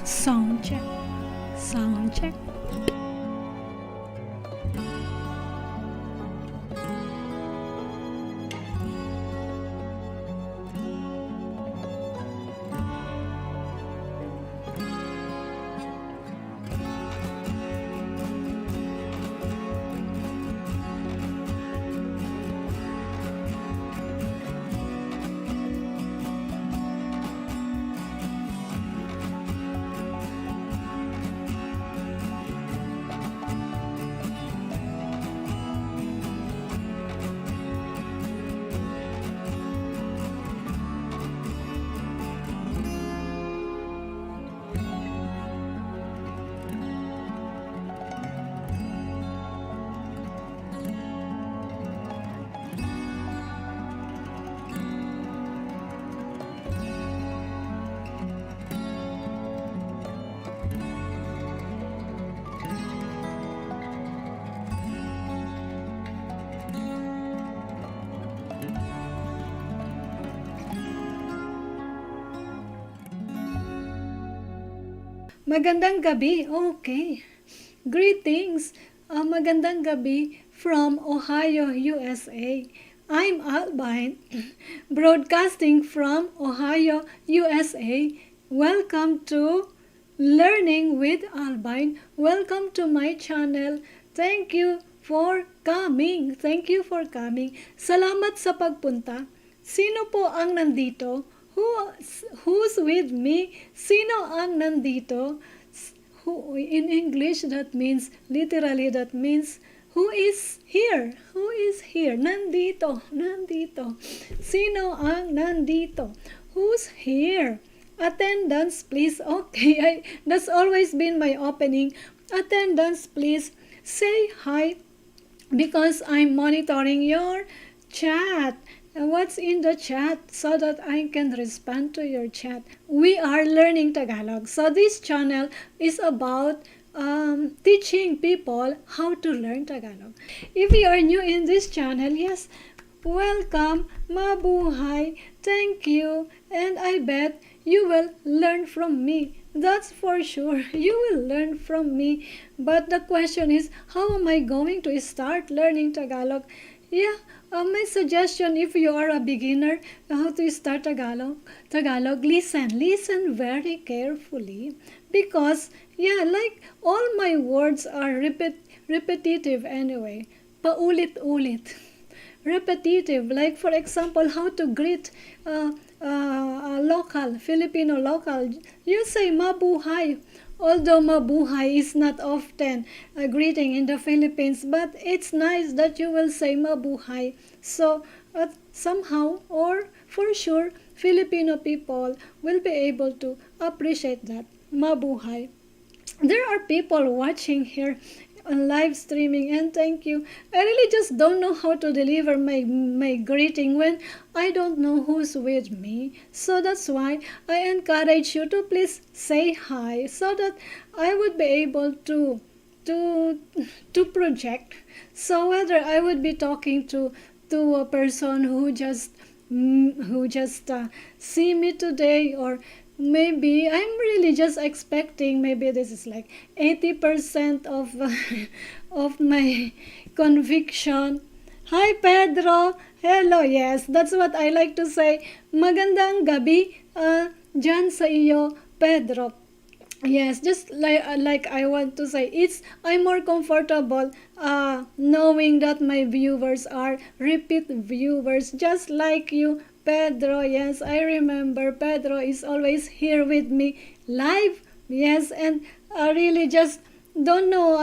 Sound check. Sound check. Magandang gabi. Okay. Greetings. Magandang gabi from Ohio, USA. I'm Albine, broadcasting from Ohio, USA. Welcome to Learning with Albine. Welcome to my channel. Thank you for coming. Thank you for coming. Salamat sa pagpunta. Sino po ang nandito? Who's with me? Sino ang nandito? Who, in English, that means, literally, that means, who is here? Who is here? Nandito. Nandito. Sino ang nandito? Who's here? Attendance, please. Okay, that's always been my opening. Attendance, please. Say hi because I'm monitoring your chat. What's in the chat so that I can respond to your chat. We are learning Tagalog. So this channel is about teaching people how to learn Tagalog. If you are new in this channel, yes, welcome, mabuhay, thank you, and I bet you will learn from me. That's for sure. You will learn from me. But the question is, how am I going to start learning Tagalog? Yeah, my suggestion, if you are a beginner, how to start Tagalog, listen very carefully, because, yeah, like all my words are repetitive anyway, paulit-ulit, repetitive, like for example, how to greet local, Filipino local, you say mabuhay. Although mabuhay is not often a greeting in the Philippines, but it's nice that you will say mabuhay. So somehow or for sure, Filipino people will be able to appreciate that. Mabuhay. There are people watching here on live streaming, and thank you. I really just don't know how to deliver my greeting when I don't know who's with me. So that's why I encourage you to please say hi so that I would be able to project. So whether I would be talking to a person who just see me today, or maybe I'm really just expecting, maybe this is like 80% of of my conviction. Hi Pedro. Hello. Yes, that's what I like to say. Magandang gabi dyan sa iyo, Pedro. Yes, just like I want to say, I'm more comfortable knowing that my viewers are repeat viewers, just like you, Pedro. Yes, I remember Pedro is always here with me live. Yes, and I really just don't know,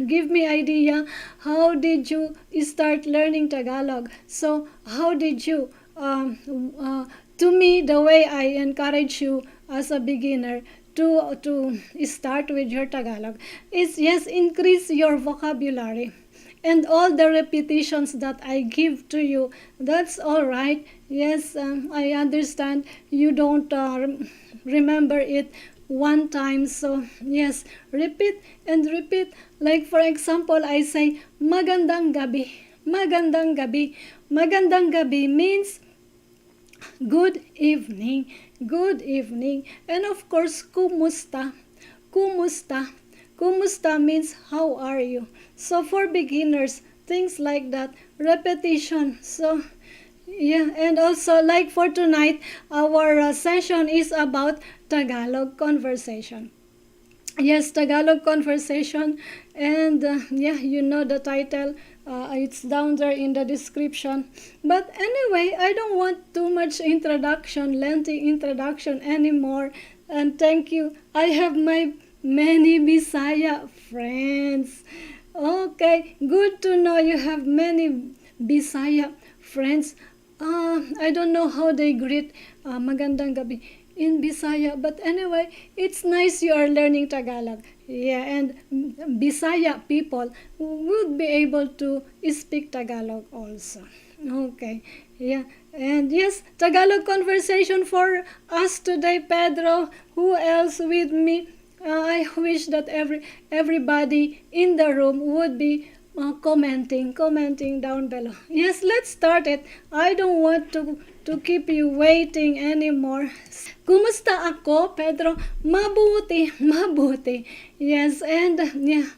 give me idea, how did you start learning Tagalog? So how did you, to me, the way I encourage you as a beginner to start with your Tagalog is, yes, increase your vocabulary. And all the repetitions that I give to you, that's all right. Yes, I understand you don't remember it one time. So, yes, repeat and repeat. Like, for example, I say, magandang gabi. Magandang gabi. Magandang gabi means Good evening. Good evening. And of course, kumusta. Kumusta. Kumusta means how are you. So for beginners, things like that. Repetition. So yeah, and also like for tonight, our session is about Tagalog conversation. Yes, Tagalog conversation, and yeah, you know the title. It's down there in the description. But anyway, I don't want too much introduction, lengthy introduction anymore. And thank you. I have my many Bisaya friends. Okay, good to know you have many Bisaya friends. I don't know how they greet magandang gabi in Bisaya, but anyway, it's nice you are learning Tagalog. Yeah, and Bisaya people would be able to speak Tagalog also. Okay, yeah, and yes, Tagalog conversation for us today, Pedro. Who else with me? I wish that everybody in the room would be commenting down below. Yes, let's start it. I don't want to keep you waiting anymore. Kumusta ako, Pedro? Mabuti, mabuti. Yes, and yeah,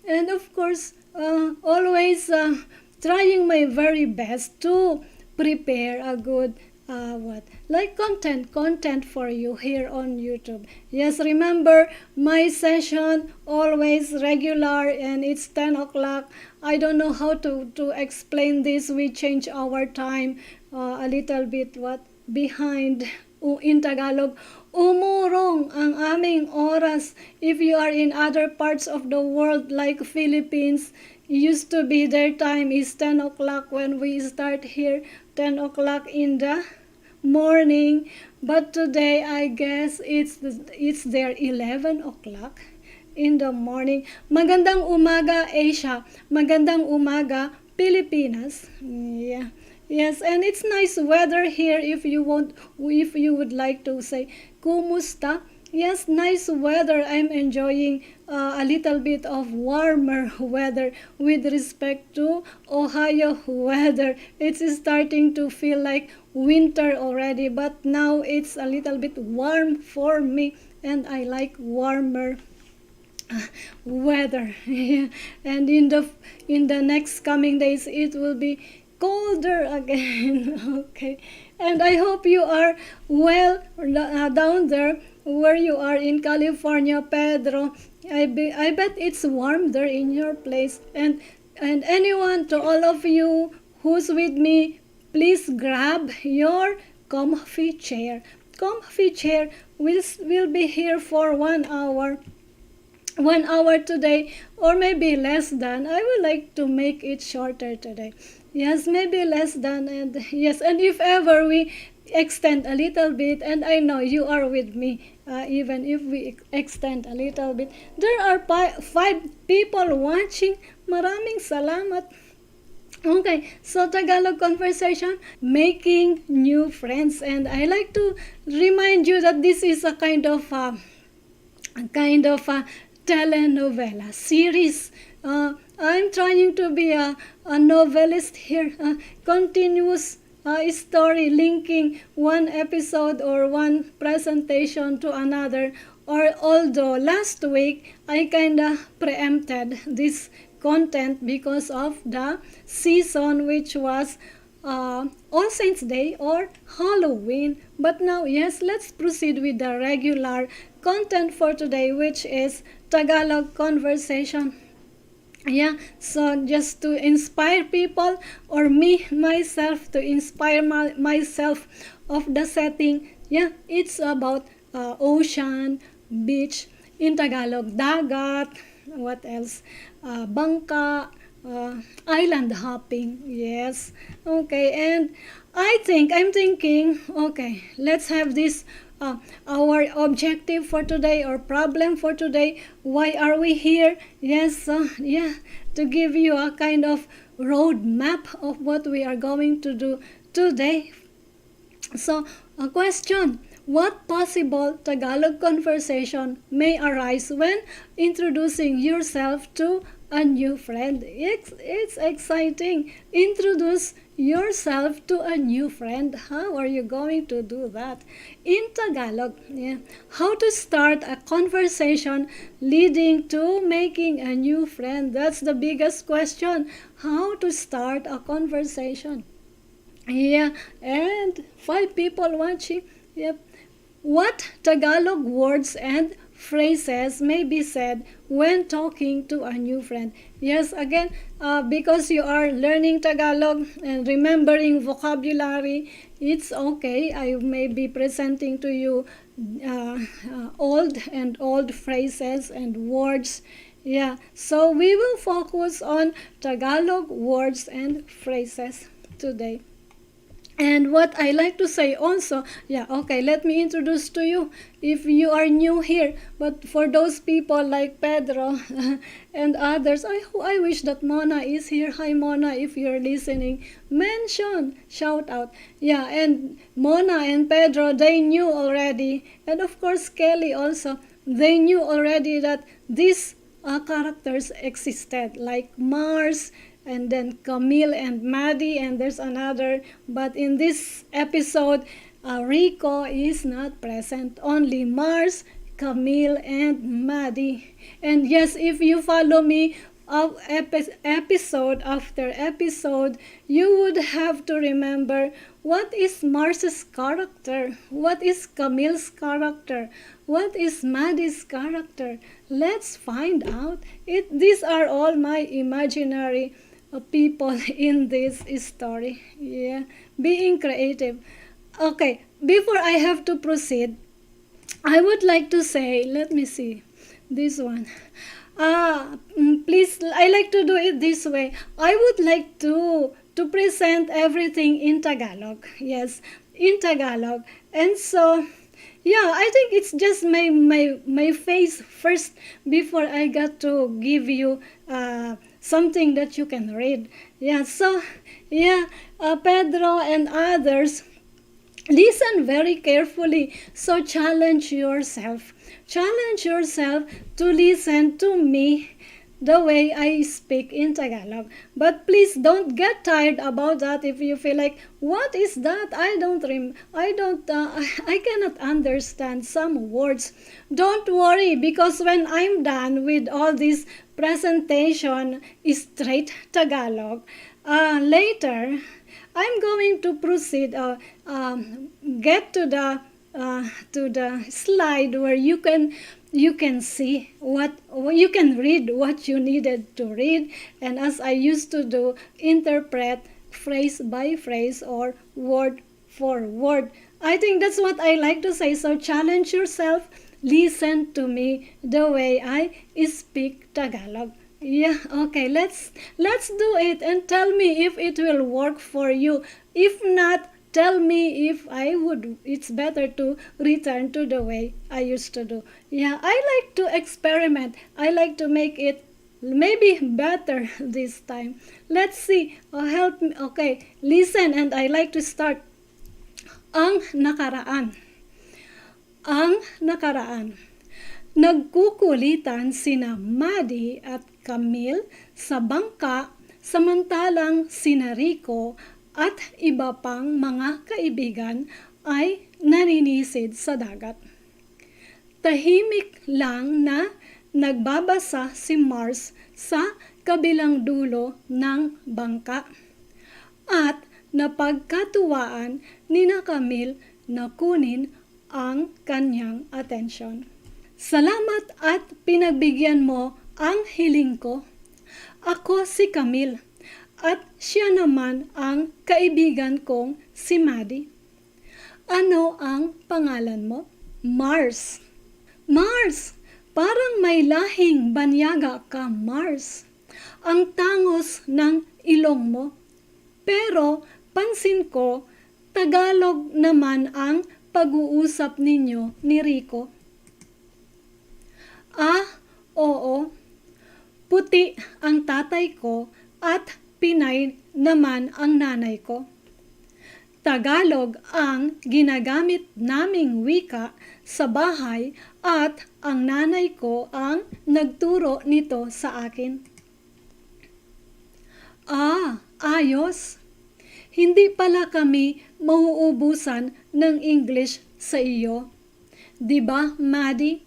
and of course, always trying my very best to prepare a good what like content for you here on YouTube. Yes, remember my session always regular, and it's 10 o'clock. I don't know how to explain this. We change our time a little bit what behind in Tagalog. Umurong ang aming oras. If you are in other parts of the world like Philippines, used to be their time is 10 o'clock when we start here, 10 o'clock in the morning. But today I guess it's their 11 o'clock in the morning. Magandang umaga, Asia. Magandang umaga, Pilipinas. Yeah. Yes, and it's nice weather here if you would like to say kumusta. Yes, nice weather. I'm enjoying a little bit of warmer weather with respect to Ohio weather. It's starting to feel like winter already, but now it's a little bit warm for me, and I like warmer weather. And in the next coming days it will be colder again. Okay, and I hope you are well down there where you are in California, Pedro. I bet it's warm there in your place. And anyone, to all of you who's with me, please grab your comfy chair. Comfy chair. Will be here for 1 hour. 1 hour today, or maybe less than. I would like to make it shorter today. Yes, maybe less than. And yes, and if ever we extend a little bit, and I know you are with me, even if we extend a little bit, there are 5 people watching. Maraming salamat. Okay, so Tagalog conversation, making new friends, and I like to remind you that this is a kind of a telenovela series. I'm trying to be a novelist here, continuous story linking one episode or one presentation to another. Or although last week I kinda preempted this content because of the season, which was All Saints Day or Halloween. But now, yes, let's proceed with the regular content for today, which is Tagalog conversation. Yeah, so just to inspire people, or me myself to inspire myself of the setting. Yeah, it's about ocean, beach, in Tagalog, dagat, what else, bangka, island hopping. Yes, okay. And I'm thinking, okay, let's have this our objective for today, or problem for today. Why are we here? Yes, yeah, to give you a kind of road map of what we are going to do today. So, a question: what possible Tagalog conversation may arise when introducing yourself to a new friend. It's exciting. Introduce yourself to a new friend. How are you going to do that? In Tagalog, yeah. How to start a conversation leading to making a new friend. That's the biggest question. How to start a conversation. Yeah, and 5 people watching. Yep. What Tagalog words and phrases may be said when talking to a new friend? Yes, again, because you are learning Tagalog and remembering vocabulary, it's okay. I may be presenting to you old phrases and words. Yeah, so we will focus on Tagalog words and phrases today. And what I like to say also, yeah, okay, let me introduce to you if you are new here. But for those people like Pedro and others, I wish that Mona is here. Hi, Mona, if you're listening. Mention, shout out. Yeah, and Mona and Pedro, they knew already. And of course, Kelly also, they knew already that these characters existed, like Mars, and then Camille and Maddie, and there's another. But in this episode, Rico is not present. Only Mars, Camille, and Maddie. And yes, if you follow me of episode after episode, you would have to remember what is Mars's character, what is Camille's character, what is Maddie's character. Let's find out. These are all my imaginary people in this story. Yeah, being creative. Okay, before I have to proceed, I would like to say, let me see this one. Please, I like to do it this way. I would like to present everything in Tagalog. Yes, in Tagalog. And so yeah, I think it's just my face first before I got to give you something that you can read. Yeah, so yeah, Pedro and others, listen very carefully. So challenge yourself. Challenge yourself to listen to me the way I speak in Tagalog. But please don't get tired about that if you feel like, what is that? I cannot understand some words. Don't worry, because when I'm done with all this presentation straight Tagalog, later I'm going to proceed get to the slide where you can see what you can read what you needed to read, and as I used to do, interpret phrase by phrase or word for word. I think that's what I like to say. So challenge yourself, listen to me the way I speak Tagalog. Yeah, okay, let's do it and tell me if it will work for you. If not, tell me if it's better to return to the way I used to do. Yeah, I like to experiment. I like to make it maybe better this time. Let's see. Help me. Okay, listen, and I like to start. Ang nakaraan. Ang nakaraan. Nagkukulitan sina Maddie at Camille sa bangka, samantalang sina Rico at iba pang mga kaibigan ay naninisid sa dagat. Tahimik lang na nagbabasa si Mars sa kabilang dulo ng bangka. At napagkatuwaan nina Camille na kunin ang kanyang atensyon. Salamat at pinagbigyan mo ang hiling ko. Ako si Camille at siya naman ang kaibigan kong si Maddie. Ano ang pangalan mo? Mars. Mars! Parang may lahing banyaga ka, Mars. Ang tangos ng ilong mo. Pero pansin ko, Tagalog naman ang pag-uusap ninyo ni Rico. Oo. Puti ang tatay ko at Pinay naman ang nanay ko. Tagalog ang ginagamit naming wika sa bahay at ang nanay ko ang nagturo nito sa akin. Ayos. Hindi pala kami mauubusan ng English sa iyo. 'Di ba, Maddie?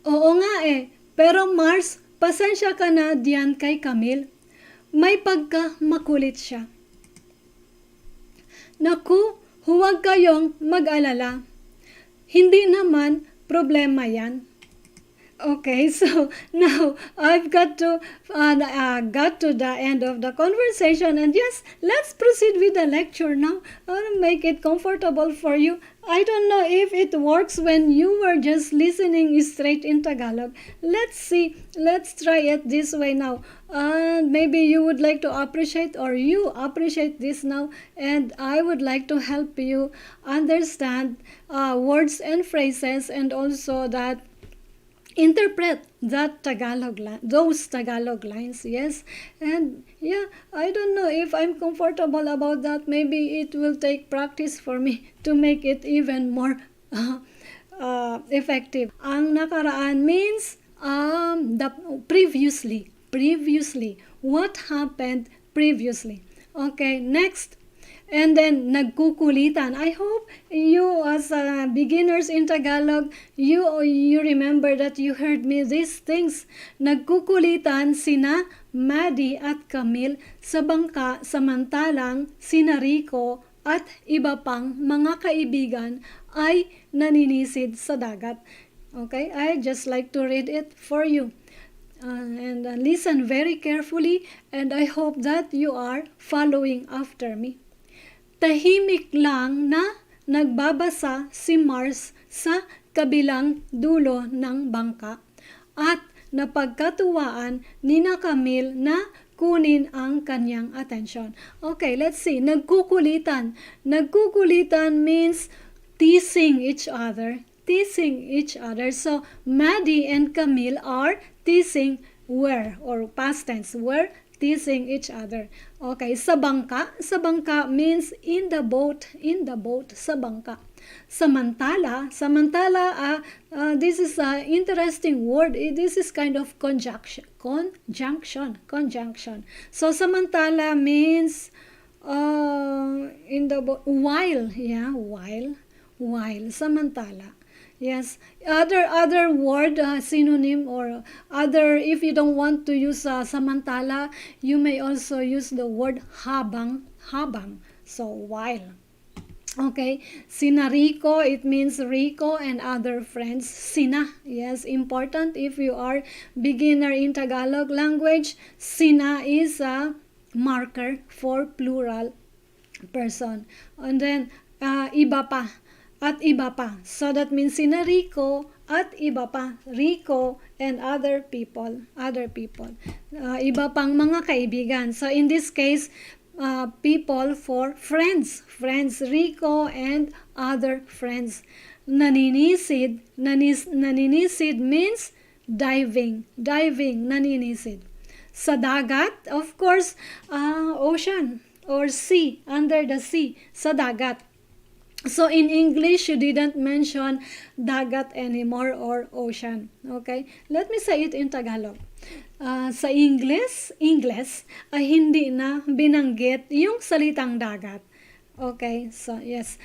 Oo nga eh. Pero Mars, pasensya ka na diyan kay Camille. May pagka makulit siya. Naku, huwag kayong mag-alala. Hindi naman problema yan. Okay, so now I've got to the end of the conversation, and yes, let's proceed with the lecture now. I'll make it comfortable for you. I don't know if it works when you were just listening straight in Tagalog. Let's see. Let's try it this way now. Maybe you would like to appreciate, or you appreciate this now, and I would like to help you understand words and phrases, and also that interpret those Tagalog lines, yes. And yeah, I don't know if I'm comfortable about that. Maybe it will take practice for me to make it even more effective. Ang nakaraan means the previously. What happened previously? Okay, next. And then, nagkukulitan. I hope you, as beginners in Tagalog, you remember that you heard me these things. Nagkukulitan sina Maddie at Camille sa bangka, samantalang sina Rico at iba pang mga kaibigan ay naninisid sa dagat. Okay, I just like to read it for you. And listen very carefully, and I hope that you are following after me. Tahimik lang na nagbabasa si Mars sa kabilang dulo ng bangka at napagkatuwaan ni na Camille na kunin ang kanyang atensyon. Okay, let's see. Nagkukulitan. Nagkukulitan means teasing each other. So, Maddie and Camille are teasing or past tense, were teasing each other. Okay, sa bangka means in the boat, sa bangka. Samantala, this is an interesting word. This is kind of conjunction. So, samantala means in the boat, while, samantala. Yes, other word, synonym, or other, if you don't want to use samantala, you may also use the word habang, so while. Okay, sina Rico, it means Rico and other friends. Sina, yes, important if you are beginner in Tagalog language. Sina is a marker for plural person. And then, iba pa. At iba pa. So that means sina Rico at iba pa. Rico and other people. Iba pang mga kaibigan. So in this case, people for friends. Rico and other friends. Naninisid. Naninisid means diving, naninisid. Sa dagat, of course, ocean or sea, under the sea, sa dagat. So in English, you didn't mention dagat anymore or ocean. Okay? Let me say it in Tagalog. Sa English, hindi na binanggit yung salitang dagat. Okay, so yes,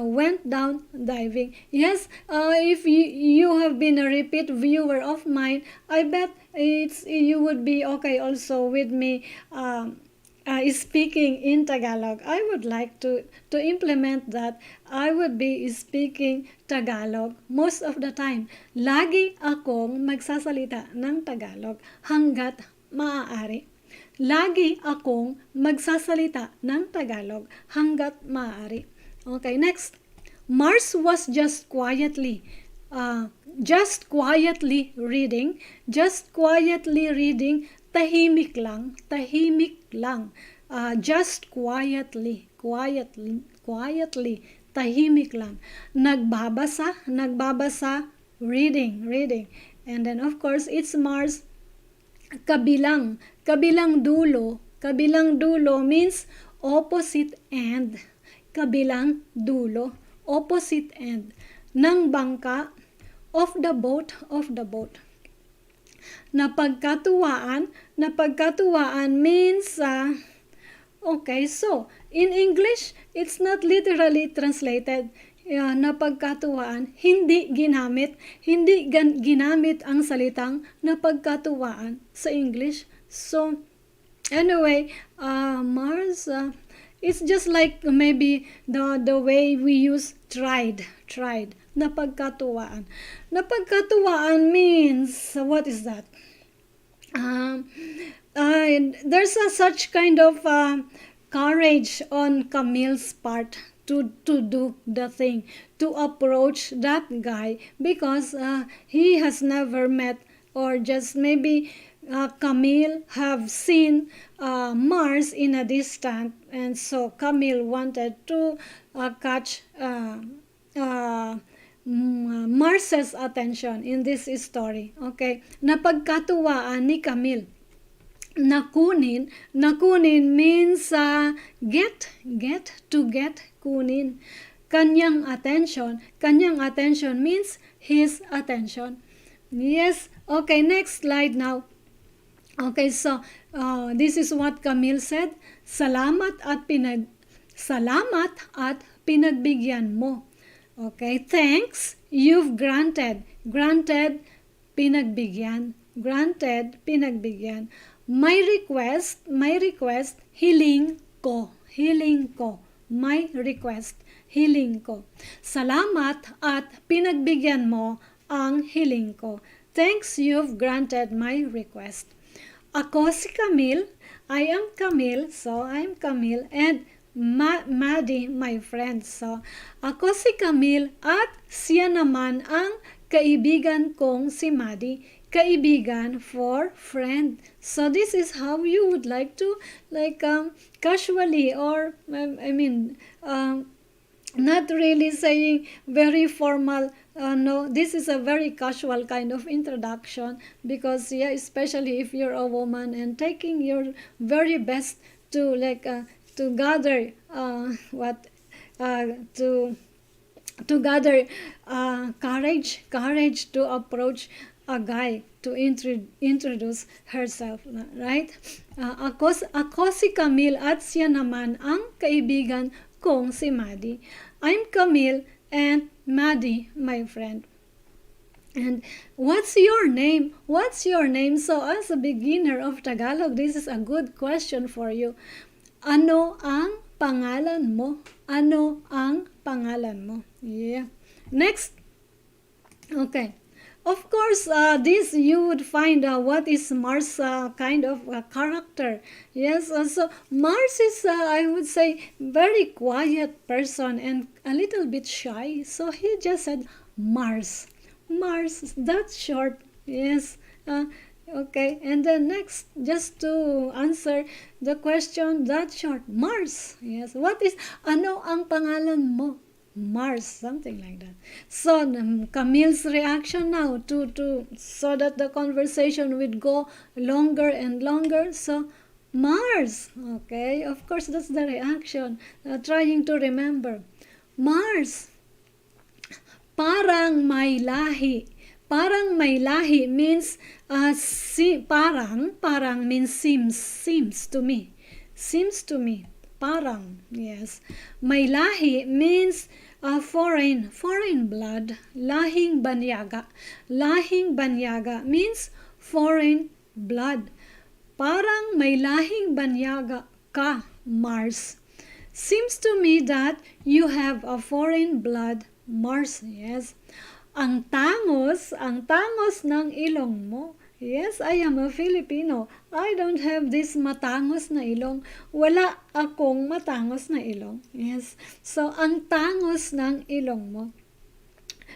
went down diving. Yes, if you have been a repeat viewer of mine, I bet you would be okay also with me speaking in Tagalog. I would like to implement that. I would be speaking Tagalog most of the time. Lagi akong magsasalita ng Tagalog hanggat maaari. Lagi akong magsasalita ng Tagalog hanggat maaari. Okay, next. Mars was just quietly reading. Tahimik lang. Just quietly, tahimik lang. Nagbabasa, reading. And then of course, it's Mars. Kabilang dulo means opposite end. Kabilang dulo, opposite end ng bangka, of the boat. Napagkatuwaan, napagkatuwaan means, okay, so in English, it's not literally translated. Napagkatuwaan, hindi ginamit, ginamit ang salitang napagkatuwaan sa English. So, anyway, Mars, it's just like maybe the way we use tried. Napagkatuwaan. Napagkatuwaan means, what is that? There's such kind of courage on Camille's part to do the thing, to approach that guy, because he has never met, or just maybe Camille have seen Mars in a distance, and so Camille wanted to catch Mars's attention in this story. Okay, napagkatuwaan ni Camille. Nakunin means get, kunin. Kanyang attention means his attention. Yes, okay, next slide now. Okay, so this is what Camille said. Salamat at pinagbigyan mo. Okay, thanks, you've granted. Granted, pinagbigyan. My request, hiling ko. My request, hiling ko. Salamat at pinagbigyan mo ang hiling ko. Thanks, you've granted my request. Ako si Camille, I am Camille, so I'm Camille, and Maddie, my friend. So, ako si Camille at siya naman ang kaibigan kong si Maddie. Kaibigan for friend. So this is how you would like to, like, casually, or not really saying very formal. No, this is a very casual kind of introduction, because especially if you're a woman and taking your very best to, like, to gather to gather courage to approach a guy, to introduce herself, right? Ako si Camille at siya naman ang kaibigan kong si Maddie. I'm Camille and Maddie, my friend. And what's your name? So as a beginner of Tagalog, this is a good question for you. Ano ang pangalan mo? Yeah. Next. Okay. Of course, this you would find what is Mars' kind of character. Yes, so Mars is, I would say, very quiet person and a little bit shy. So he just said Mars. That's short. Yes. Okay, and then next, just to answer the question, that's short. Mars. Yes. What is, ano ang pangalan mo? Mars, something like that. So Camille's reaction now to so that the conversation would go longer and longer. So Mars, okay, of course that's the reaction. Trying to remember. Mars, parang may lahi. Parang may lahi means parang means seems to me. Parang, yes. May lahi means foreign blood. Lahing banyaga means foreign blood. Parang may lahing banyaga ka, Mars. Seems to me that you have a foreign blood, Mars. Yes. Ang tangos ng ilong mo. Yes, I am a Filipino. I don't have this matangos na ilong. Wala akong matangos na ilong. Yes. So, ang tangos ng ilong mo.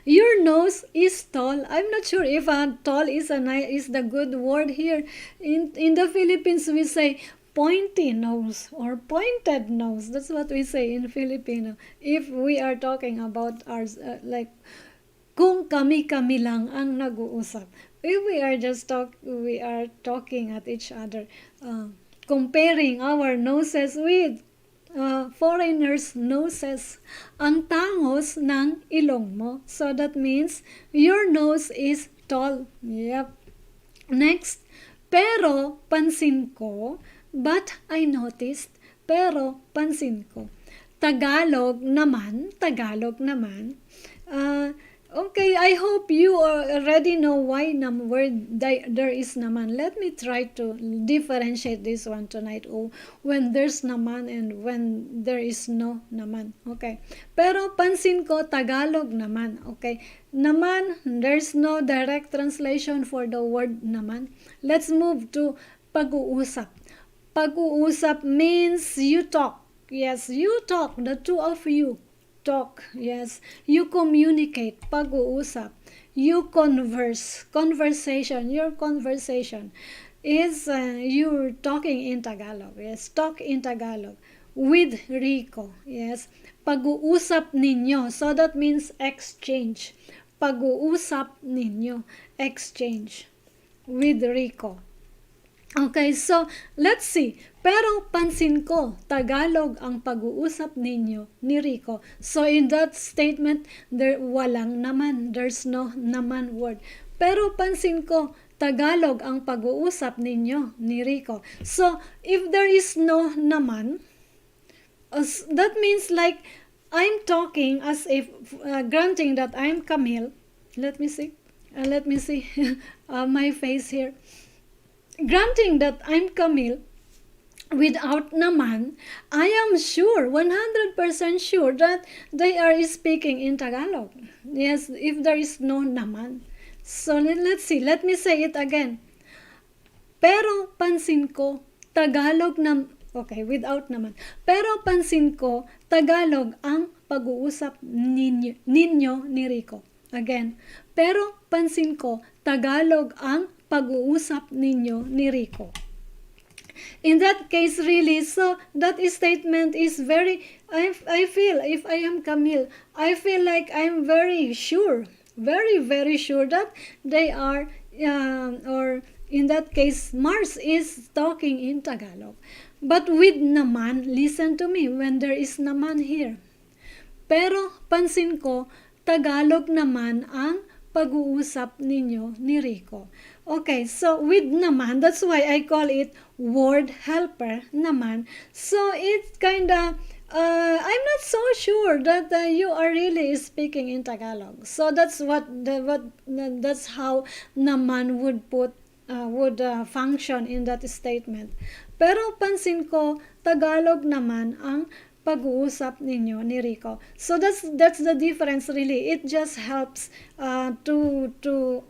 Your nose is tall. I'm not sure if tall is the good word here. In the Philippines, we say pointy nose or pointed nose. That's what we say in Filipino. If we are talking about ours, like, kung kami lang ang nag-uusap. If we are talking at each other, comparing our noses with foreigners' noses. Ang tangos ng ilong mo. So that means your nose is tall. Yep. Next, pero pansin ko, but I noticed, pero pansin ko. Tagalog naman, Tagalog naman. Okay, I hope you already know why word there is naman. Let me try to differentiate this one tonight. Oh, when there's naman and when there is no naman. Okay. Pero pansin ko Tagalog naman. Okay. Naman, there's no direct translation for the word naman. Let's move to pag-uusap. Pag-uusap means you talk. Yes, you talk, the two of you talk. Yes, you communicate, pag-uusap. You converse, conversation, your conversation is you're talking in Tagalog. Yes, talk in Tagalog with Rico. Yes, pag-uusap ninyo. So that means exchange. Pag-uusap ninyo, exchange with Rico. Okay, so let's see. Pero pansin ko, Tagalog ang pag-uusap ninyo ni Rico. So in that statement, walang naman. There's no naman word. Pero pansin ko, Tagalog ang pag-uusap ninyo ni Rico. So if there is no naman, that means like I'm talking as if granting that I'm Camille. Let me see. Let me see my face here. Granting that I'm Camille, without naman, I am sure, 100% sure that they are speaking in Tagalog. Yes, if there is no naman. So let's see, let me say it again. Pero pansin ko, Tagalog na, okay, without naman. Pero pansin ko, Tagalog ang pag-uusap ninyo ni Rico. Again, pero pansin ko, Tagalog ang pag-uusap ninyo ni Rico. In that case, really, so that statement is very, I feel, if I am Camille, I feel like I'm very sure, very, very sure that they are, or in that case, Mars is talking in Tagalog. But with naman, listen to me, when there is naman here. Pero pansin ko, Tagalog naman ang pag-uusap ninyo ni Rico. Okay, so with naman, that's why I call it word helper naman. So it's kinda, I'm not so sure that you are really speaking in Tagalog. So that's that's how naman would function in that statement. Pero pansin ko, Tagalog naman ang pag-uusap ninyo ni Rico. So that's the difference really. It just helps to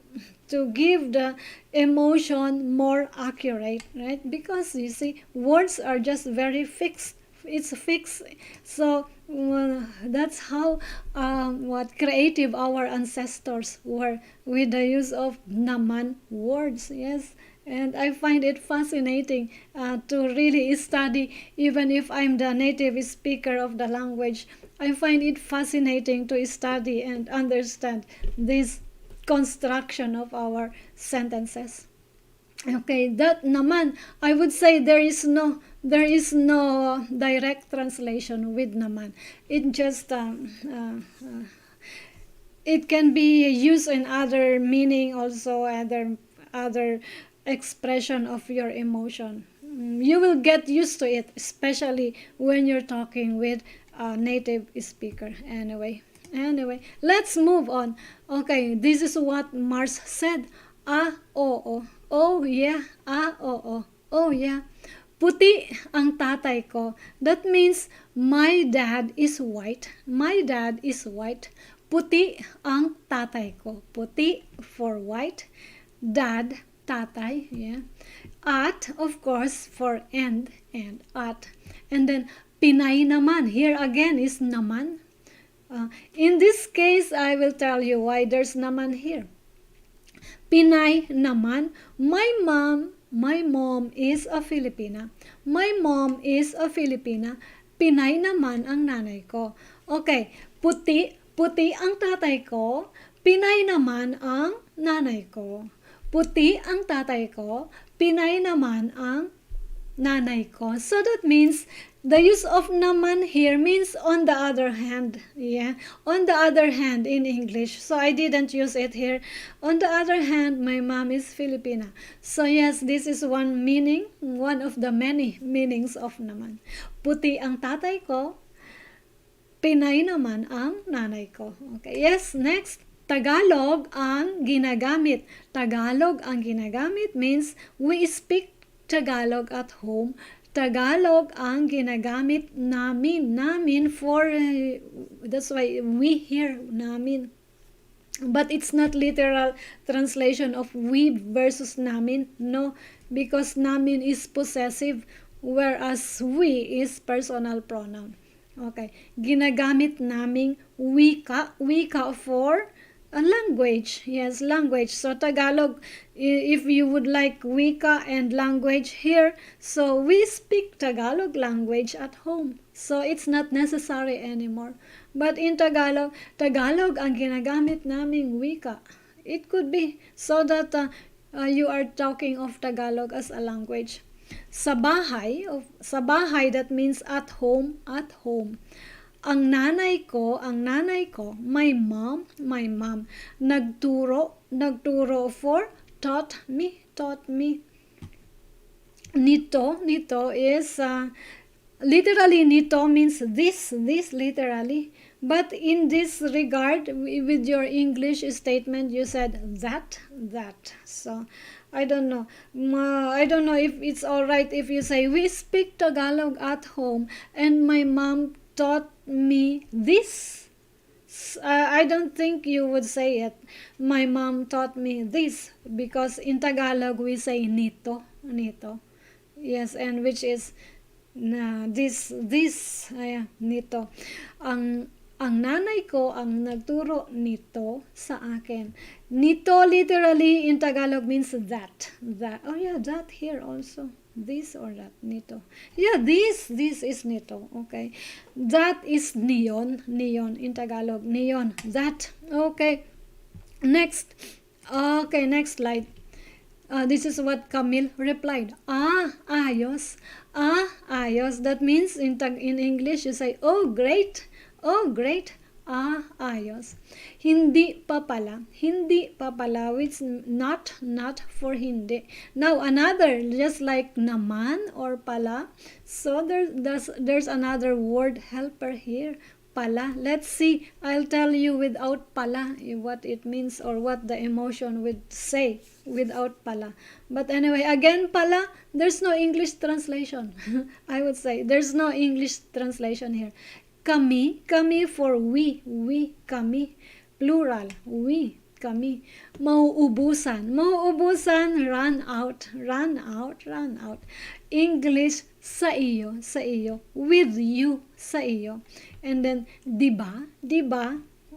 give the emotion more accurate, right? Because you see, words are just very fixed. It's fixed. So that's how what creative our ancestors were with the use of naman words. Yes. And I find it fascinating to really study, even if I'm the native speaker of the language. I find it fascinating to study and understand this construction of our sentences. Okay, that naman, I would say there is no direct translation with naman. It just it can be used in other meaning also, other expression of your emotion. You will get used to it, especially when you're talking with a native speaker. Anyway, let's move on. Okay, this is what Mars said. Oo. Oh yeah, oo. Oh yeah. Puti ang tatay ko. That means my dad is white. My dad is white. Puti ang tatay ko. Puti for white. Dad, tatay, yeah. At, of course, for and at. And then, Pinay naman. Here again is naman. In this case, I will tell you why there's naman here. Pinay naman. My mom is a Filipina. My mom is a Filipina. Pinay naman ang nanay ko. Okay, puti ang tatay ko. Pinay naman ang nanay ko. Puti ang tatay ko, Pinay naman ang nanay ko. So that means The use of naman here means on the other hand. Yeah, on the other hand in English. So I didn't use it here. On the other hand, my mom is Filipina. So yes, this is one meaning, one of the many meanings of naman. Puti ang tatay ko, Pinay naman ang nanay ko. Okay, yes, next. Tagalog ang ginagamit. Tagalog ang ginagamit means we speak Tagalog at home. Tagalog ang ginagamit namin for, that's why we hear namin. But it's not literal translation of we versus namin. No, because namin is possessive, whereas we is personal pronoun. Okay, ginagamit naming wika for a language. Yes, language. So Tagalog, if you would like wika and language here, so we speak Tagalog language at home. So it's not necessary anymore. But in Tagalog, Tagalog ang ginagamit naming wika. It could be so that you are talking of Tagalog as a language. Sa bahay, that means at home, at home. Ang nanay ko, my mom, nagturo for taught me. Nito is, literally nito means this literally. But in this regard, with your English statement, you said that. So, I don't know. I don't know if it's alright if you say, we speak Tagalog at home and my mom taught me this. I don't think you would say it. My mom taught me this, because in Tagalog we say nito. Yes, and which is this nito. Ang nanay ko ang nagturo nito sa akin. Nito literally in Tagalog means that. Oh yeah, that here also. This or that, nito. Yeah, this is nito. Okay. That is neon in Tagalog. Neon, that. Okay. Next. Okay, next slide. This is what Camille replied. Ayos. Ayos. That means in English you say, oh, great. Ayos. Hindi pa pala, which not for hindi. Now another, just like naman or pala, so there's another word helper here, pala. Let's see, I'll tell you without pala what it means, or what the emotion would say without pala. But anyway, again, pala, there's no English translation. I would say there's no English translation here. Kami for we, kami, plural, we, kami. Mauubusan, run out. English, sa iyo, with you, sa iyo. And then, diba,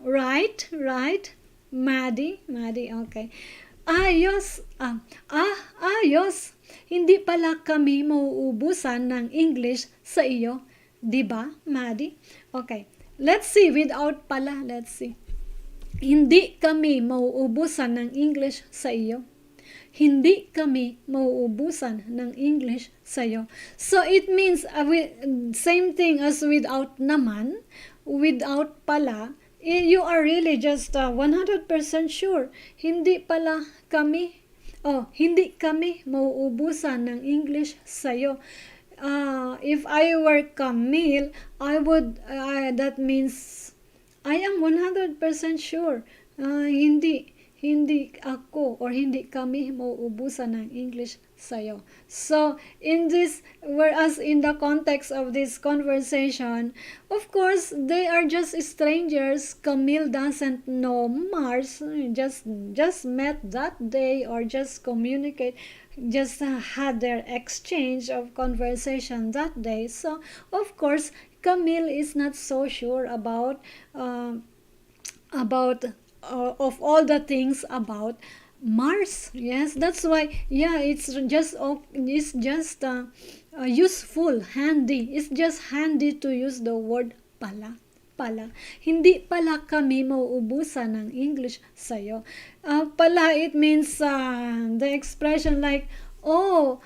right, Maddie, okay. Ayos, ayos. Hindi pala kami mauubusan ng English sa iyo. Diba, Maddie? Okay. Let's see without pala. Let's see. Hindi kami mauubusan ng English sa iyo. Hindi kami mauubusan ng English sa iyo. So it means same thing as without naman, without pala. You are really just 100% sure. Hindi pala kami. Hindi kami mauubusan ng English sa iyo. If I were Camille, I would, that means, I am 100% sure, hindi ako or hindi kami mauubusan ng English sa'yo. So, in this, whereas in the context of this conversation, of course, they are just strangers. Camille doesn't know Mars, just met that day, or just communicate, just had their exchange of conversation that day. So, of course, Camille is not so sure about of all the things about Mars. Yes, that's why. Yeah, it's just useful, handy. It's just handy to use the word pala. Hindi pala kami mauubusan ng English sa'yo. Pala, it means the expression like, oh,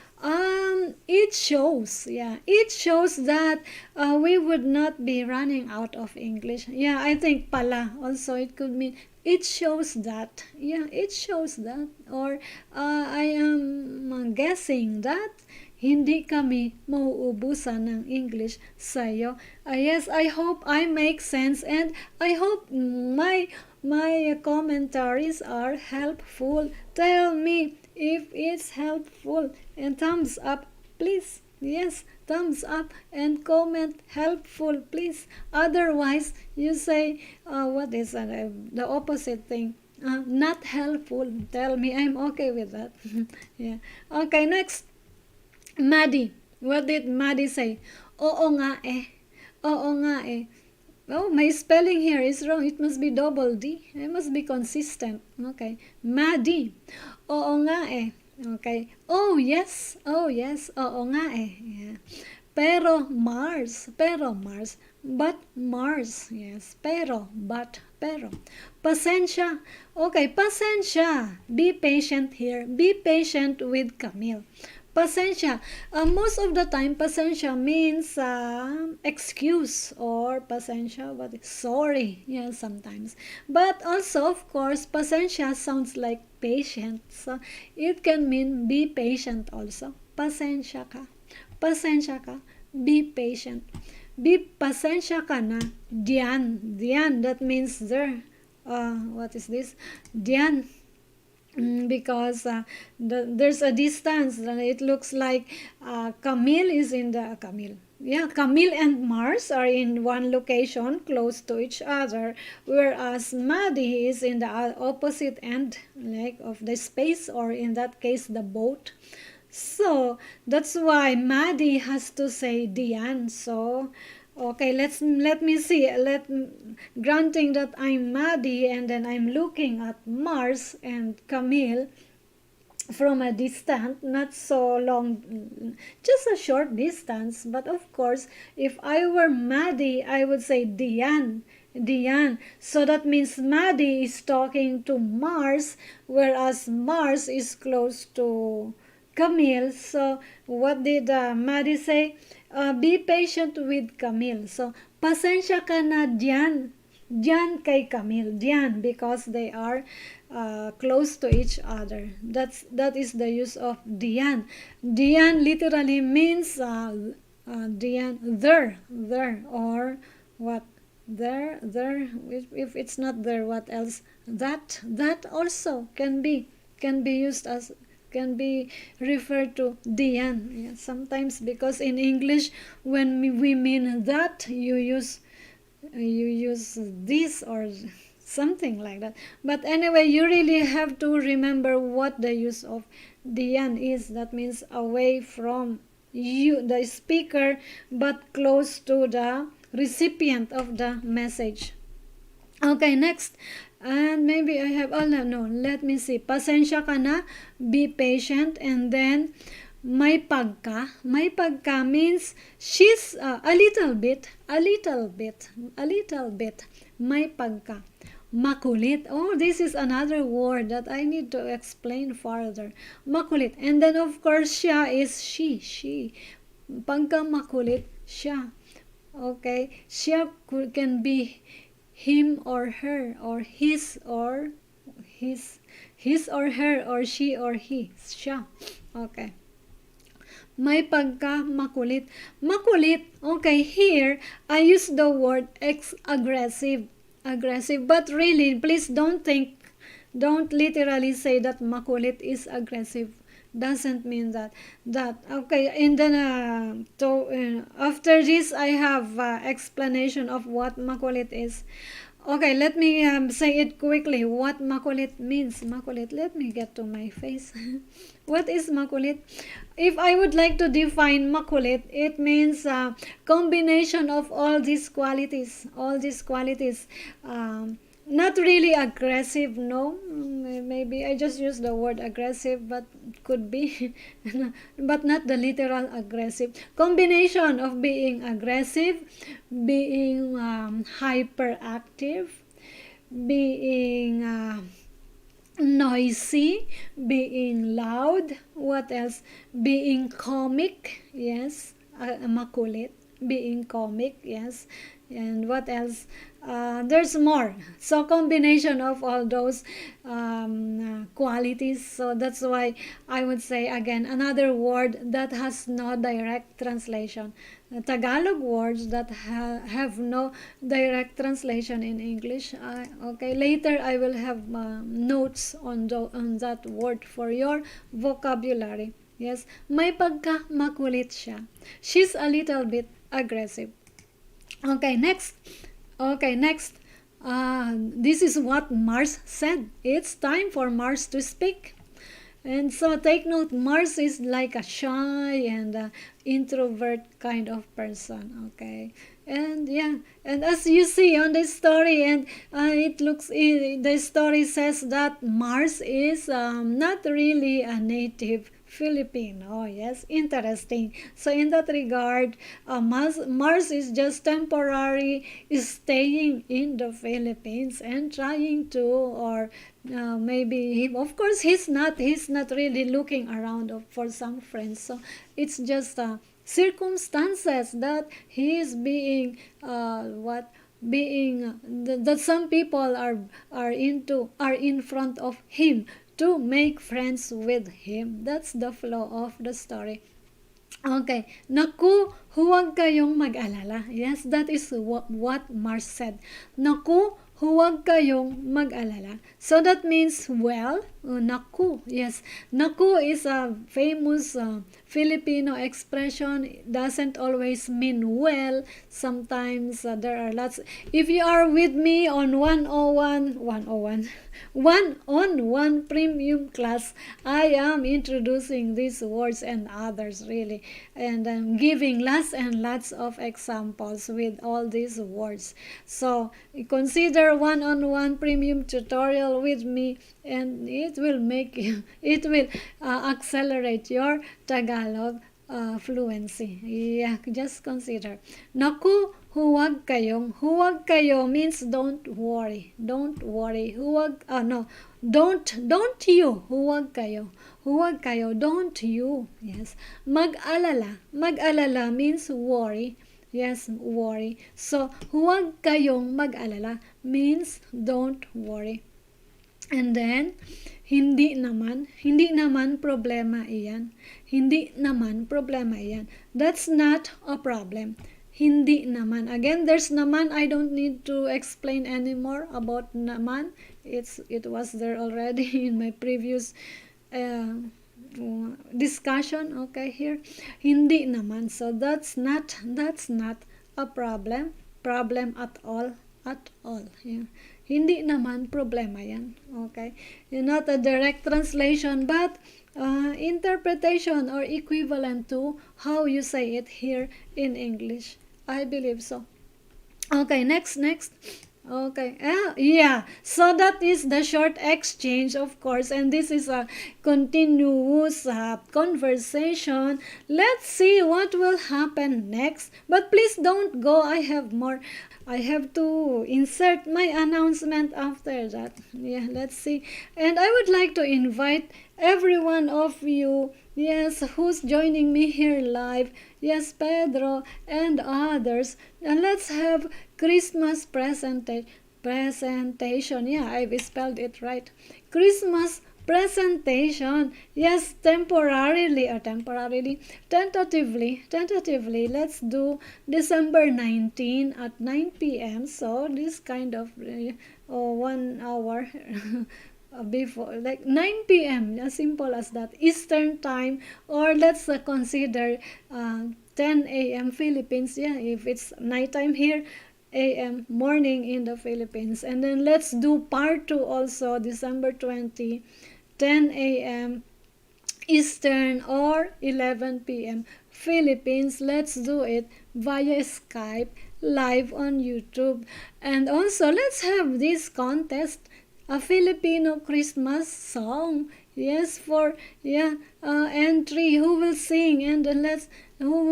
It shows, yeah, it shows that we would not be running out of English. Yeah, I think pala also it could mean it shows that. Yeah, it shows that. Or I am guessing that hindi kami mauubusan ng English sa'yo. Yes, I hope I make sense and I hope my commentaries are helpful. Tell me if it's helpful and thumbs up, please. Yes, thumbs up and comment helpful, please. Otherwise, you say, what is the opposite thing? Not helpful. Tell me, I'm okay with that. Yeah. Okay, next. Maddie. What did Maddie say? Oo nga eh. Oo nga eh. Oh, my spelling here is wrong. It must be double D. I must be consistent. Okay. Maddie. Oo nga eh. Okay. Oh, yes. Oh, yes. Oo nga eh. Yeah. Pero Mars. Pero Mars. But Mars. Yes. Pero. But. Pero. Pasensya. Okay. Pasensya. Be patient here. Be patient with Camille. Pasensya. Most of the time, pasensya means excuse or pasensya, but sorry. Yeah, sometimes. But also, of course, pasensya sounds like patient. So, it can mean be patient also. Pasensya ka. Pasensya ka. Be patient. Be pasensya ka na. Diyan. Diyan. That means there. What is this? Diyan. Because there's a distance. It looks like Camille is in the Camille. Yeah, Camille and Mars are in one location close to each other, whereas Maddie is in the opposite end, like of the space, or in that case, the boat. So that's why Maddie has to say Diane. So okay, let me see. Granting that I'm Maddie and then I'm looking at Mars and Camille from a distance, not so long, just a short distance. But of course, if I were Maddie, I would say Diane. Diane. So that means Maddie is talking to Mars, whereas Mars is close to Camille. So what did Maddie say? Be patient with Camille. So pasensya ka na diyan. Diyan kay Camille. Diyan, because they are close to each other. That is the use of diyan. Diyan literally means diyan, there, or what? There. If it's not there, what else? That also can be used as, can be referred to diyan. Yeah, sometimes, because in English, when we mean that, you use this or something like that. But anyway, you really have to remember what the use of diyan is. That means away from you, the speaker, but close to the recipient of the message. Okay, next. And maybe I have, oh no, let me see. Pasensya ka na, be patient, and then may pagka. May pagka means she's a little bit. May pagka. Makulit. Oh, this is another word that I need to explain further. Makulit. And then of course, siya is she. Pagka makulit, siya. Okay, siya can be him or her, or his or her, or she or he, siya. Okay. May pagka makulit. Makulit, okay, here I use the word aggressive, but really, please don't literally say that makulit is aggressive. Doesn't mean that. Okay, and then after this I have explanation of what makulit is. Okay, let me say it quickly. What makulit means. Makulit, let me get to my face. What is makulit? If I would like to define makulit, it means combination of all these qualities. Not really aggressive, no. Maybe I just use the word aggressive, but could be, but not the literal aggressive. Combination of being aggressive, being hyperactive, being noisy, being loud, what else? Being comic, yes, makulit, being comic, yes, and what else? There's more. So combination of all those qualities. So that's why I would say again another word that has no direct translation. Tagalog words that have no direct translation in English. Okay, later I will have notes on, on that word for your vocabulary. Yes, may pagka makulit siya. She's a little bit aggressive. Okay, next. Okay, next. This is what Mars said. It's time for Mars to speak. And so take note, Mars is like a shy and introvert kind of person, okay? And yeah, and as you see on this story, and the story says that Mars is not really a native Filipino. Yes, interesting. So in that regard, Mars is just temporary staying in the Philippines and trying to, or maybe of course he's not really looking around for some friends. So it's just circumstances that he is being what being that some people are in front of him to make friends with him. That's the flow of the story. Okay. Naku, huwag kayong mag-alala. Yes, that is what Mars said. Naku, huwag kayong mag-alala. So that means, well, naku. Yes, naku is a famous Filipino expression. It doesn't always mean well. Sometimes there are lots. If you are with me on 101, 101 premium class, I am introducing these words and others really, and I'm giving lots and lots of examples with all these words. So consider one-on-one premium tutorial with me, and it will make you, it will accelerate your Tagalog fluency. Yeah, just consider. Naku, huwag kayo means don't worry. Don't worry. No. Don't you. Huwag kayo. Don't you. Yes. Mag-alala. Mag-alala means worry. Yes, worry. So, huwag kayong mag-alala means don't worry. And then, hindi naman problema iyan. Hindi naman problema iyan. That's not a problem. Hindi naman. Again, there's naman. I don't need to explain anymore about naman. It was there already in my previous discussion. Okay, here. Hindi naman. So that's not a problem at all. At all. Yeah. Hindi naman problema yan. Okay? Not a direct translation, but interpretation or equivalent to how you say it here in English. I believe so. Okay, next. Okay, yeah. So that is the short exchange, of course, and this is a continuous conversation. Let's see what will happen next. But please don't go. I have more. I have to insert my announcement after that. Yeah, let's see. And I would like to invite every one of you, yes, who's joining me here live. Yes, Pedro and others. And let's have Christmas presentation. Yeah, I've spelled it right. Christmas presentation. Yes, temporarily, tentatively, let's do December 19 at 9 p.m. So this kind of 1 hour before, like 9 p.m., as simple as that, Eastern time, or let's consider 10 a.m. Philippines. Yeah, if it's nighttime here, a.m. morning in the Philippines. And then let's do part 2 also, December 20, 10 a.m. Eastern or 11 p.m. Philippines. Let's do it via Skype live on YouTube. And also let's have this contest, a Filipino Christmas song. Yes, for entry. Who will sing? And then who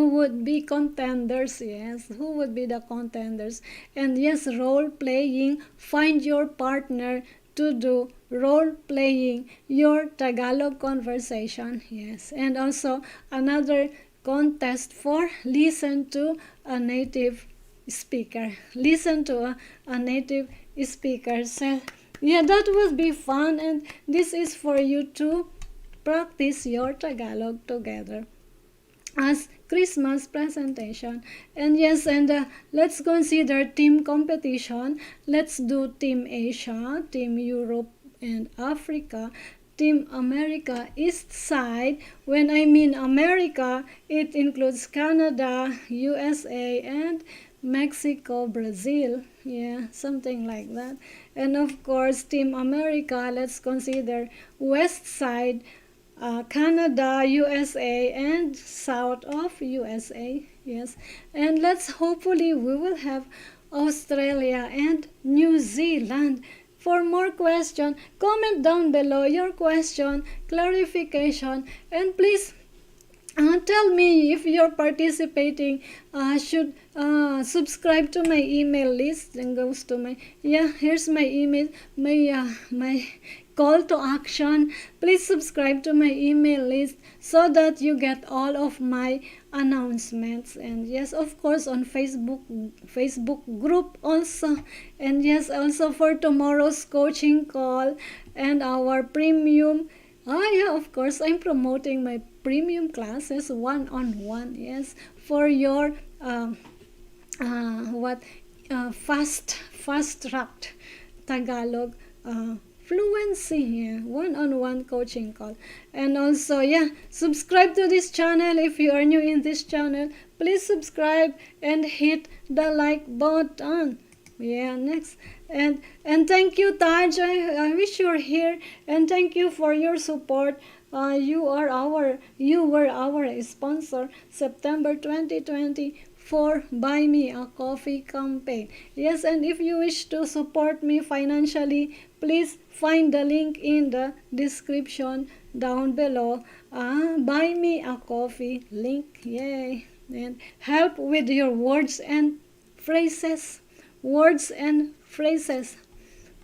would be contenders? Yes, who would be the contenders? And yes, role playing. Find your partner to do role-playing your Tagalog conversation. Yes, and also another contest for listen to a native speaker. Listen to a native speaker. So, yeah, that would be fun, and this is for you to practice your Tagalog together as Christmas presentation. And yes, and let's consider team competition. Let's do Team Asia, Team Europe and Africa, Team America East Side. When I mean America, it includes Canada, USA, and Mexico, Brazil. Yeah, something like that. And of course, Team America, let's consider West Side, Canada, USA, and south of USA. Yes, and let's hopefully we will have Australia and New Zealand. For more questions, comment down below your question, clarification, and please tell me if you're participating. Should subscribe to my email list and goes to my, yeah, here's my email, my call to action. Please subscribe to my email list so that you get all of my announcements. And yes, of course, on Facebook group also. And yes, also for tomorrow's coaching call and our premium. Yeah, of course, I'm promoting my premium classes one-on-one. Yes, for your fast tracked Tagalog fluency. Yeah, one-on-one coaching call. And also, yeah, subscribe to this channel if you are new in this channel. Please subscribe and hit the like button. Yeah, next. And thank you, Taj. I wish you're here, and thank you for your support. You were our sponsor September 2020 for Buy Me a Coffee campaign. Yes, and if you wish to support me financially, please find the link in the description down below. Buy Me a Coffee link. Yay. And help with your words and phrases. Words and phrases.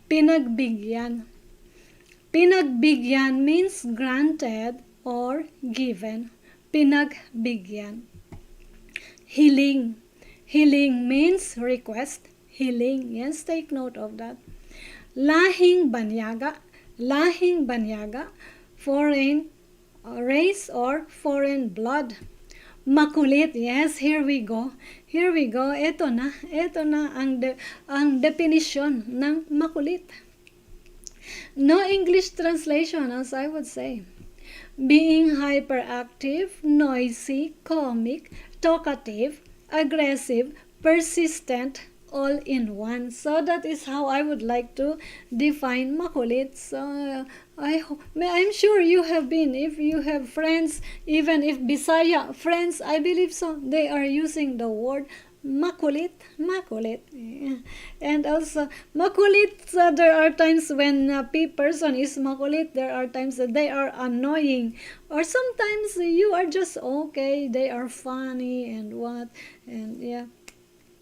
Pinagbigyan. Pinagbigyan means granted or given. Pinagbigyan. Hiling. Hiling means request. Hiling. Yes, take note of that. Lahing banyaga. Lahing banyaga. Foreign race or foreign blood. Makulit. Yes, here we go. Here we go. Ito na ang definition ng makulit. No English translation, as I would say. Being hyperactive, noisy, comic, talkative, aggressive, persistent, all in one. So that is how I would like to define makulit. So I'm sure you have been, if you have friends, even if Bisaya friends, I believe so, they are using the word makulit. Yeah. And also makulit, there are times when a person is makulit. There are times that they are annoying, or sometimes you are just okay, they are funny and what, and yeah,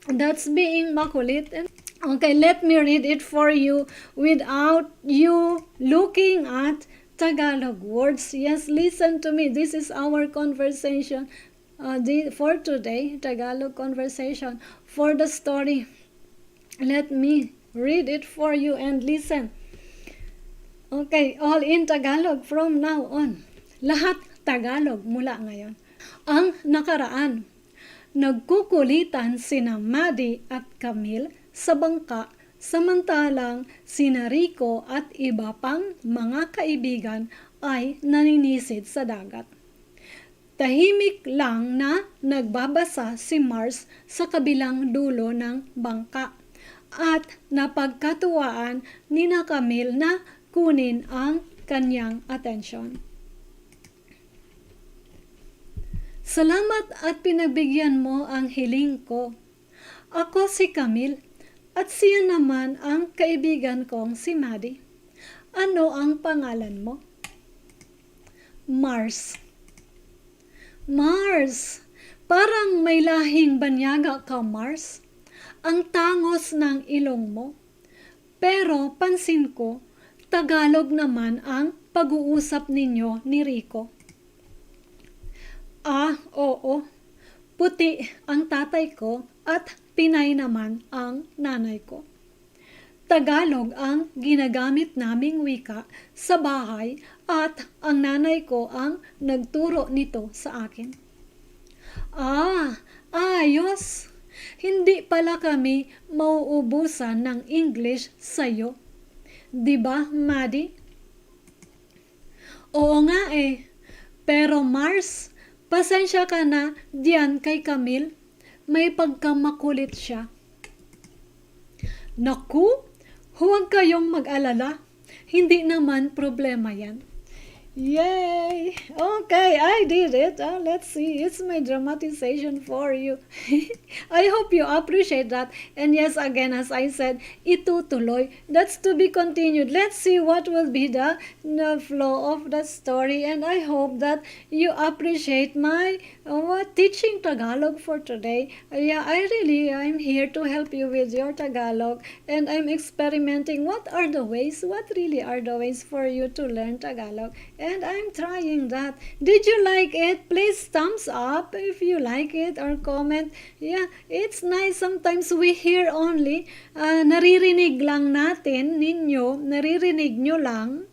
that's being makulit. And okay, let me read it for you without you looking at Tagalog words. Yes, listen to me. This is our conversation for today, Tagalog conversation. For the story, let me read it for you and listen. Okay, all in Tagalog from now on. Lahat Tagalog mula ngayon. Ang nakaraan. Nagkukulitan sina Maddie at Camille sa bangka, samantalang sina Rico at iba pang mga kaibigan ay naninisid sa dagat. Tahimik lang na nagbabasa si Mars sa kabilang dulo ng bangka at napagkatuwaan ni na Camille na kunin ang kanyang atensyon. Salamat at pinagbigyan mo ang hiling ko. Ako si Camille at siya naman ang kaibigan kong si Maddie. Ano ang pangalan mo? Mars. Mars! Parang may lahing banyaga ka, Mars. Ang tangos ng ilong mo. Pero pansin ko, Tagalog naman ang pag-uusap ninyo ni Rico. Oo. Puti ang tatay ko at Pinay naman ang nanay ko. Tagalog ang ginagamit naming wika sa bahay at ang nanay ko ang nagturo nito sa akin. Ayos! Hindi pala kami mauubusan ng English sa'yo. Diba, Maddie? Oo nga eh. Pero Mars, pasensya ka na diyan kay Camille. May pagkamakulit siya. Naku, huwag kayong mag-alala. Hindi naman problema yan. Yay! Okay, I did it. Let's see. It's my dramatization for you. I hope you appreciate that. And yes, again, as I said, itutuloy. That's to be continued. Let's see what will be the flow of the story. And I hope that you appreciate my teaching Tagalog for today. I'm here to help you with your Tagalog. And I'm experimenting what really are the ways for you to learn Tagalog. And I'm trying that. Did you like it? Please thumbs up if you like it or comment. Yeah, it's nice. Sometimes we hear only, naririnig lang natin ninyo, naririnig nyo lang,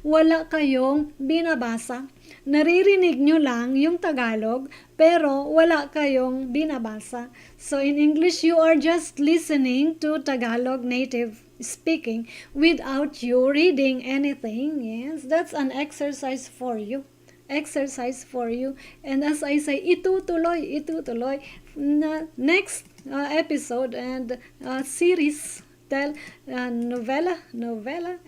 wala kayong binabasa. Naririnig nyo lang yung Tagalog, pero wala kayong binabasa. So in English, you are just listening to Tagalog native speaking without you reading anything. Yes, that's an exercise for you. And as I say, itutuloy na next episode and series novella.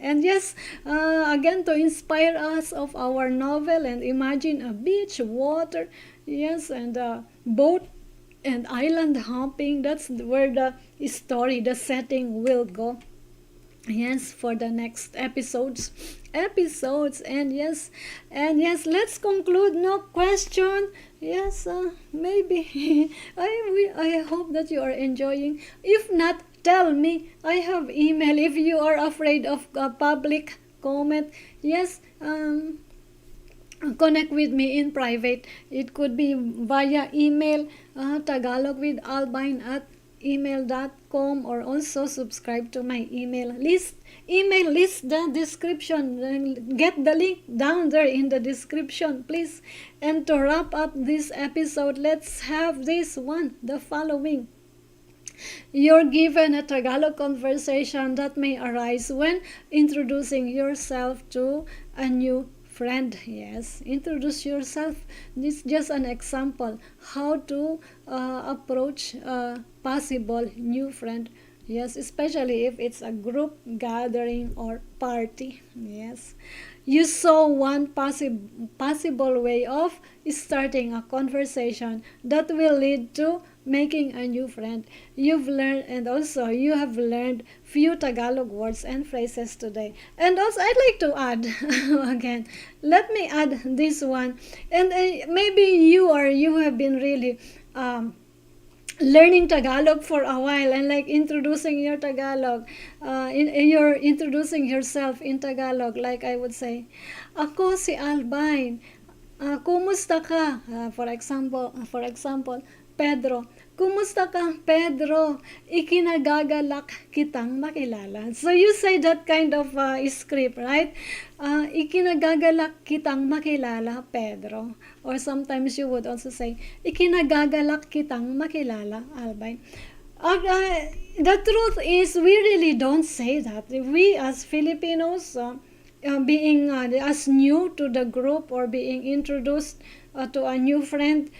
And yes, again, to inspire us of our novel and imagine a beach, water, yes, and boat and island hopping. That's where the story, the setting will go. Yes, for the next episodes. And yes, let's conclude. No question. Yes, maybe. I hope that you are enjoying. If not, tell me. I have email if you are afraid of public comment. Yes, connect with me in private. It could be via email, Tagalog with Albine at email.com, or also subscribe to my email list the description. Get the link down there in the description, please. And to wrap up this episode, let's have this one, the following. You're given a Tagalog conversation that may arise when introducing yourself to a new friend. Yes, introduce yourself. This is just an example how to approach a possible new friend. Yes, especially if it's a group gathering or party. Yes, you saw one possible way of starting a conversation that will lead to making a new friend. You have learned few Tagalog words and phrases today. And also, I'd like to add again. Let me add this one. And maybe you have been really learning Tagalog for a while and like introducing your Tagalog. You're introducing yourself in Tagalog. Like I would say, ako si Albine. Kumusta ka? For example, Pedro. Kumusta ka, Pedro? Ikinagagalak kitang makilala. So you say that kind of script, right? Ikinagagalak kitang makilala, Pedro. Or sometimes you would also say, ikinagagalak kitang makilala, Albine. The truth is, we really don't say that. We as Filipinos, being as new to the group or being introduced to a new friend,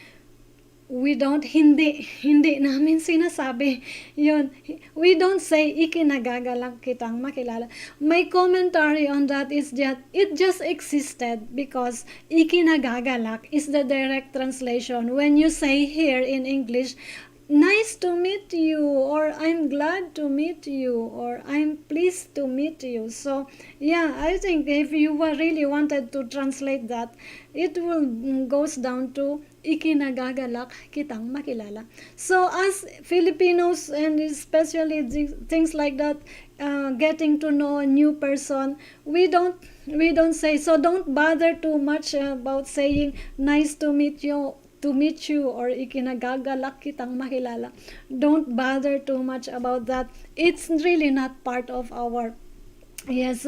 hindi namin sinasabi yun. We don't say ikinagagalak kitang makilala. My commentary on that is that it just existed because ikinagagalak is the direct translation. When you say here in English, nice to meet you, or I'm glad to meet you, or I'm pleased to meet you. So yeah, I think if you were really wanted to translate that, it will goes down to ikinagagalak kitang makilala. So as Filipinos, and especially things like that, getting to know a new person, we don't say, so don't bother too much about saying nice to meet you, or ikinagagalak kitang makilala. Don't bother too much about that. It's really not part of our, yes,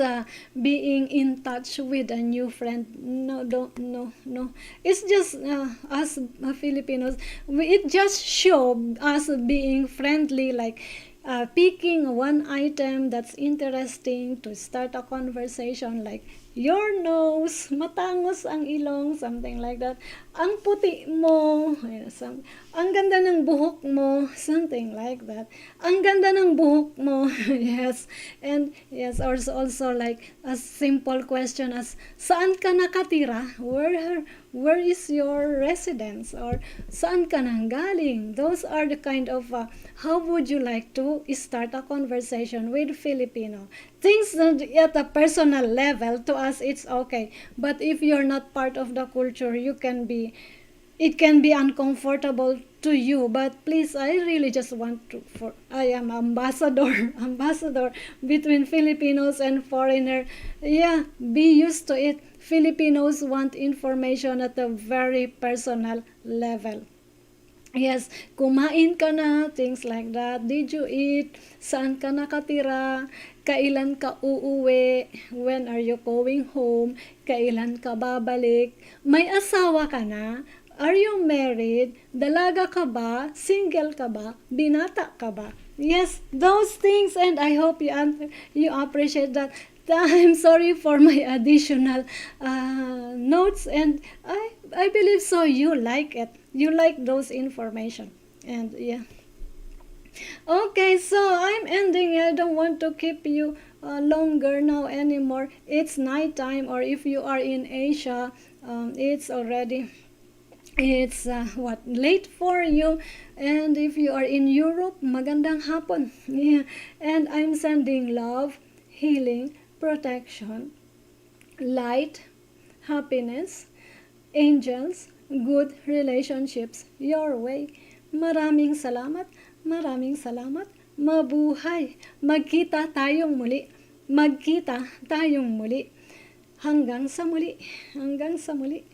being in touch with a new friend. No, don't, no, no. It's just us Filipinos, it just show us being friendly, like picking one item that's interesting to start a conversation, like your nose, matangos ang ilong, something like that. Ang puti mo, ang ganda ng buhok mo, something like that. Ang ganda ng buhok mo, yes. And yes, also like a simple question as, saan ka nakatira? Where is your residence? Or saan ka nanggaling? Those are the kind of, how would you like to start a conversation with Filipino? Things that at a personal level, to us it's okay. But if you're not part of the culture, it can be uncomfortable to you. But please, I really just want to, I am ambassador between Filipinos and foreigner. Yeah, be used to it. Filipinos want information at a very personal level. Yes, kumain ka na, things like that. Did you eat? Saan ka nakatira? Kailan ka uuwi? When are you going home? Kailan ka babalik? May asawa ka na? Are you married? Dalaga ka ba? Single ka ba? Binata ka ba? Yes, those things, and I hope you appreciate that. I'm sorry for my additional notes, and I believe so you like it. You like those information, and yeah. Okay, so I'm ending. I don't want to keep you longer now anymore. It's night time, or if you are in Asia, it's what, late for you. And if you are in Europe, magandang hapon. Yeah. And I'm sending love, healing, protection, light, happiness, angels, good relationships your way. Maraming salamat, maraming salamat. Mabuhay. Magkita tayong muli. Magkita tayong muli. Hanggang sa muli. Hanggang sa muli.